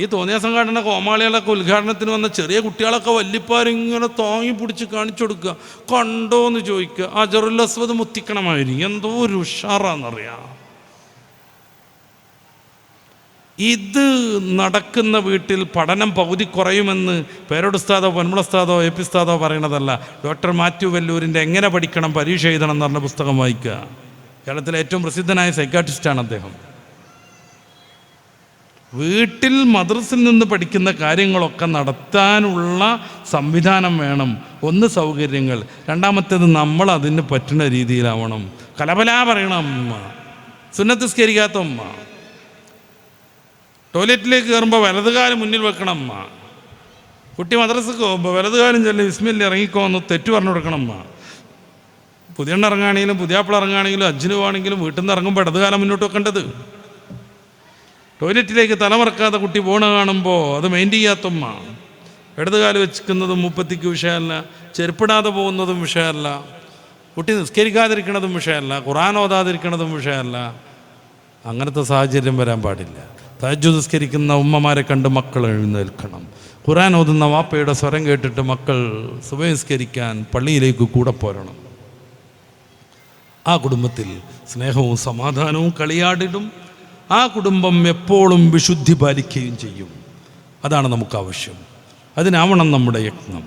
ഈ തോന്നിയ സംഘടന കോമാളികളൊക്കെ ഉദ്ഘാടനത്തിന് വന്ന ചെറിയ കുട്ടികളൊക്കെ വല്യപ്പാരിങ്ങനെ താങ്ങി പിടിച്ച് കാണിച്ചു കൊടുക്കുക, കണ്ടോ എന്ന് ചോദിക്കുക. അജറുൽ അസ്വദ് മുത്തിക്കണമായിരിക്കും, എന്തോ ഒരു ഉഷാറാന്നറിയാം. ഇത് നടക്കുന്ന വീട്ടിൽ പഠനം പകുതി കുറയുമെന്ന് പേരോടുസ്താദോ പൊന്മുളസ്താദോ എ പി ഉസ്താദോ പറയണതല്ല. ഡോക്ടർ മാത്യു വെല്ലൂരിൻ്റെ എങ്ങനെ പഠിക്കണം പരീക്ഷ എഴുതണം എന്ന് പറഞ്ഞ പുസ്തകം വായിക്കുക. കേരളത്തിലെ ഏറ്റവും പ്രസിദ്ധനായ സൈക്കാട്രിസ്റ്റാണ് അദ്ദേഹം. വീട്ടിൽ മദ്രസിൽ നിന്ന് പഠിക്കുന്ന കാര്യങ്ങളൊക്കെ നടത്താനുള്ള സംവിധാനം വേണം. ഒന്ന് സൗകര്യങ്ങൾ, രണ്ടാമത്തേത് നമ്മൾ അതിന് പറ്റുന്ന രീതിയിലാവണം. കലബലാ പറയണം അമ്മ, സുന്നത്ത് നിസ്കരിക്കാത്ത അമ്മ, ടോയ്ലറ്റിലേക്ക് കയറുമ്പോൾ വലതുകാലം മുന്നിൽ വെക്കണം അമ്മ, കുട്ടി മദ്രസക്ക് പോകുമ്പോൾ വലതുകാലം ചെല്ലി വിസ്മില്ല ഇറങ്ങിക്കോന്ന് തെറ്റു പറഞ്ഞു കൊടുക്കണം അമ്മ. പുതിയ എണ്ണ ഇറങ്ങുകയാണെങ്കിലും പുതിയാപ്പിള ഇറങ്ങുകയാണെങ്കിലും അജ്ജിന് പോകണമെങ്കിലും വീട്ടിൽ നിന്ന് ഇറങ്ങുമ്പോൾ ഇടതുകാലം മുന്നോട്ട് വെക്കേണ്ടത്. ടോയ്ലറ്റിലേക്ക് തലമറക്കാതെ കുട്ടി പോണ കാണുമ്പോൾ അത് മെയിൻറ്റെയിൻ ചെയ്യാത്തമ്മ. ഇടതുകാലം വെച്ചിരിക്കുന്നതും മുപ്പത്തിക്ക് വിഷയമല്ല, ചെരുപ്പിടാതെ പോകുന്നതും വിഷയമല്ല, കുട്ടി നിസ്കരിക്കാതിരിക്കണതും വിഷയമല്ല, ഖുർആൻ ഓതാതിരിക്കണതും വിഷയമല്ല. അങ്ങനത്തെ സാഹചര്യം വരാൻ പാടില്ല. തഹജ്ജുദ് നിസ്കരിക്കുന്ന ഉമ്മമാരെ കണ്ട് മക്കൾ എഴുന്നേൽക്കണം. ഖുർആൻ ഓതുന്ന വാപ്പയുടെ സ്വരം കേട്ടിട്ട് മക്കൾ സുബഹി നിസ്കരിക്കാൻ പള്ളിയിലേക്ക് കൂടെ പോരണം. ആ കുടുംബത്തിൽ സ്നേഹവും സമാധാനവും കളിയാടിടും. ആ കുടുംബം എപ്പോഴും വിശുദ്ധി പാലിക്കുകയും ചെയ്യും. അതാണ് നമുക്ക് ആവശ്യം. അതിനാവണം നമ്മുടെ യത്നം.